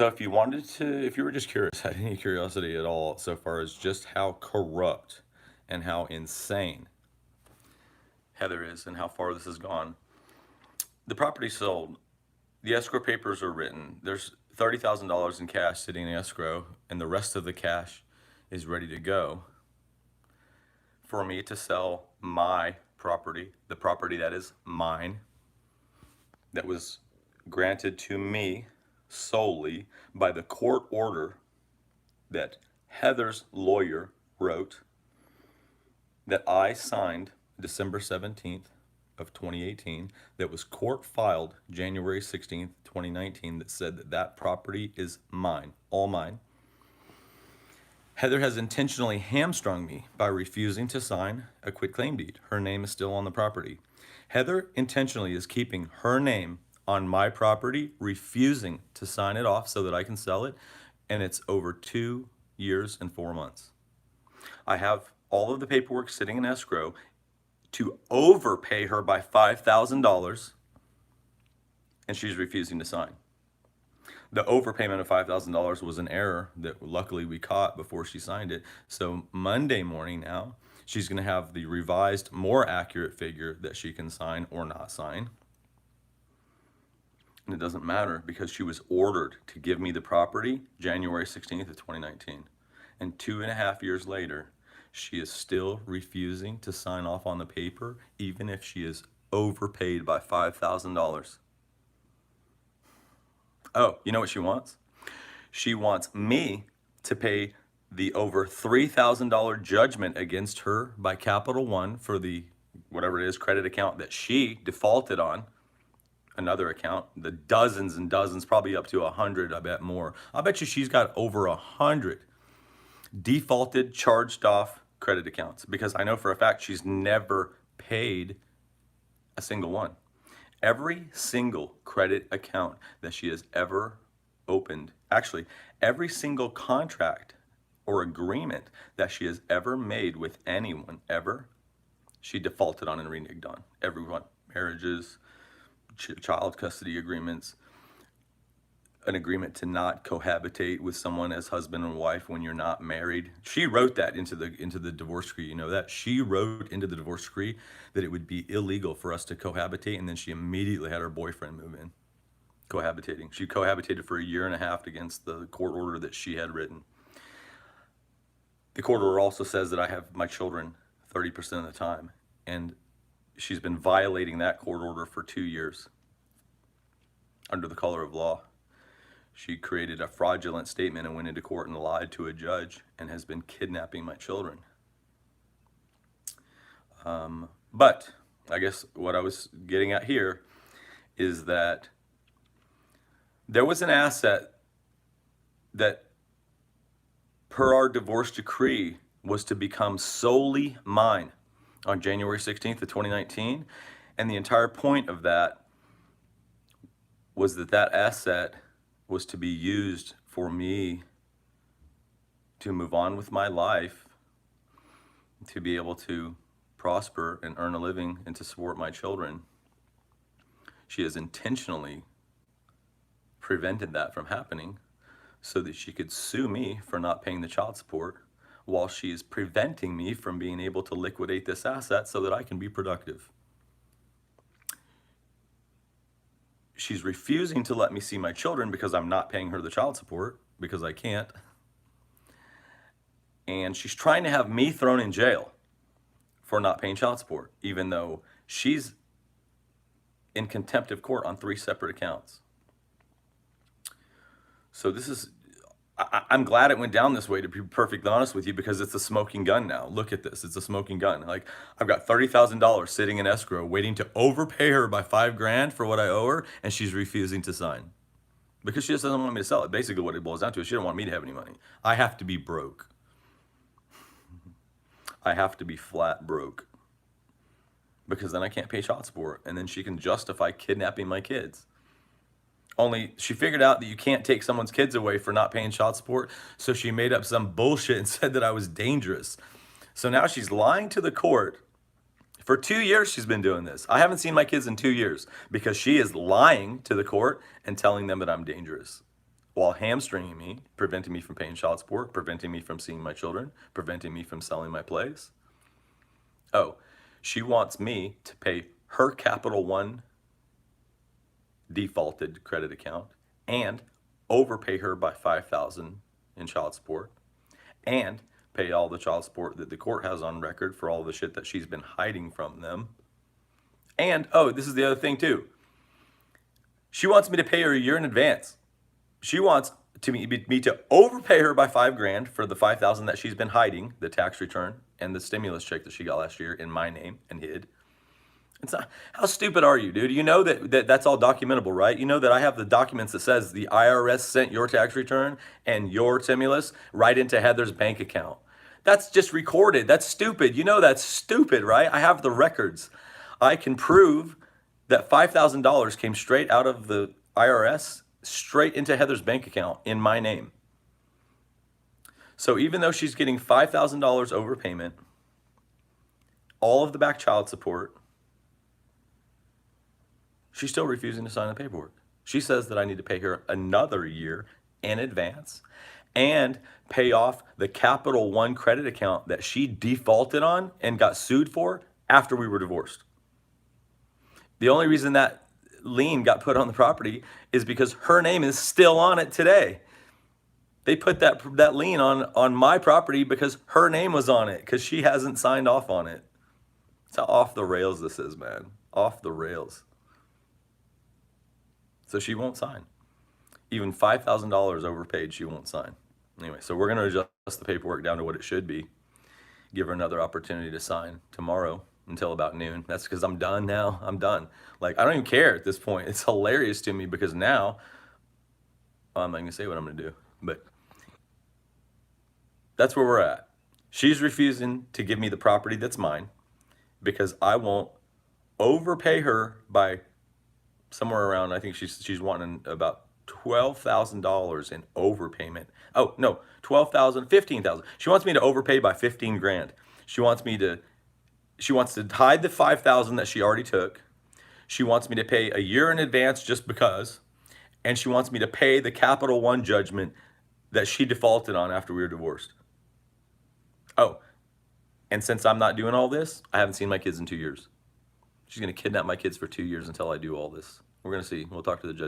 So if you were just curious, had any curiosity at all so far as just how corrupt and how insane Heather is and how far this has gone, the property sold, the escrow papers are written. There's $30,000 in cash sitting in escrow, and the rest of the cash is ready to go for me to sell my property, the property that is mine, that was granted to me solely by the court order that Heather's lawyer wrote, that I signed December 17th of 2018, that was court filed January 16th, 2019, that said that that property is mine, all mine. Heather has intentionally hamstrung me by refusing to sign a quitclaim deed. Her name is still on the property. Heather intentionally is keeping her name on my property, refusing to sign it off so that I can sell it, and it's over 2 years and 4 months. I have all of the paperwork sitting in escrow to overpay her by $5,000, and she's refusing to sign. The overpayment of $5,000 was an error that luckily we caught before she signed it. So Monday morning now, she's going to have the revised, more accurate figure that she can sign or not sign. And it doesn't matter because she was ordered to give me the property January 16th of 2019. And 2.5 years later, she is still refusing to sign off on the paper, even if she is overpaid by $5,000. Oh, you know what she wants? She wants me to pay the over $3,000 judgment against her by Capital One for the whatever it is credit account that she defaulted on, another account, the dozens and dozens, probably up to 100, I bet more. I bet you she's got over 100 defaulted, charged off credit accounts, because I know for a fact she's never paid a single one. Every single credit account that she has ever opened, actually, every single contract or agreement that she has ever made with anyone ever, she defaulted on and reneged on. Everyone. Marriages, child custody agreements, an agreement to not cohabitate with someone as husband and wife when you're not married. She wrote that into the divorce decree. You know that? She wrote into the divorce decree that it would be illegal for us to cohabitate, and then she immediately had her boyfriend move in, cohabitating. She cohabitated for 1.5 years against the court order that she had written. The court order also says that I have my children 30% of the time, and she's been violating that court order for 2 years under the color of law. She created a fraudulent statement and went into court and lied to a judge and has been kidnapping my children. But I guess what I was getting at here is that there was an asset that, per our divorce decree, was to become solely mine on January 16th of 2019. And the entire point of that was that that asset was to be used for me to move on with my life, to be able to prosper and earn a living and to support my children. She has intentionally prevented that from happening so that she could sue me for not paying the child support, while she is preventing me from being able to liquidate this asset so that I can be productive. She's refusing to let me see my children because I'm not paying her the child support, because I can't. And she's trying to have me thrown in jail for not paying child support, even though she's in contempt of court on 3 separate accounts. So this is, I'm glad it went down this way, to be perfectly honest with you, because it's a smoking gun now. Look at this. It's a smoking gun. Like, I've got $30,000 sitting in escrow waiting to overpay her by $5,000 for what I owe her, and she's refusing to sign because she just doesn't want me to sell it. Basically what it boils down to is she doesn't want me to have any money. I have to be broke. I have to be flat broke, because then I can't pay child support, and then she can justify kidnapping my kids. Only she figured out that you can't take someone's kids away for not paying child support, so she made up some bullshit and said that I was dangerous. So now she's lying to the court. For 2 years she's been doing this. I haven't seen my kids in 2 years because she is lying to the court and telling them that I'm dangerous. while hamstringing me, preventing me from paying child support, preventing me from seeing my children, preventing me from selling my place. Oh, she wants me to pay her Capital One defaulted credit account and overpay her by $5,000 in child support and pay all the child support that the court has on record for all the shit that she's been hiding from them. And oh, this is the other thing too. She wants me to pay her a year in advance. She wants me to overpay her by $5,000 for the $5,000 that she's been hiding, the tax return and the stimulus check that she got last year in my name and hid. It's not, how stupid are you, dude? You know that's all documentable, right? You know that I have the documents that says the IRS sent your tax return and your stimulus right into Heather's bank account. That's just recorded. That's stupid. You know that's stupid, right? I have the records. I can prove that $5,000 came straight out of the IRS, straight into Heather's bank account in my name. So even though she's getting $5,000 overpayment, all of the back child support, she's still refusing to sign the paperwork. She says that I need to pay her another year in advance and pay off the Capital One credit account that she defaulted on and got sued for after we were divorced. The only reason that lien got put on the property is because her name is still on it today. They put that lien on my property because her name was on it, because she hasn't signed off on it. That's how off the rails this is, man. Off the rails. So she won't sign. Even $5,000 overpaid, she won't sign. Anyway, so we're going to adjust the paperwork down to what it should be. Give her another opportunity to sign tomorrow until about noon. That's because I'm done now. I'm done. Like, I don't even care at this point. It's hilarious to me because now, I'm not going to say what I'm going to do, but that's where we're at. She's refusing to give me the property that's mine because I won't overpay her by somewhere around, I think she's wanting about $12,000 in overpayment. Oh, no, 12,000, 15,000. She wants me to overpay by 15 grand. She wants to hide the 5,000 that she already took. She wants me to pay a year in advance just because, and she wants me to pay the Capital One judgment that she defaulted on after we were divorced. Oh, and since I'm not doing all this, I haven't seen my kids in 2 years. She's going to kidnap my kids for 2 years until I do all this. We're going to see. We'll talk to the judge.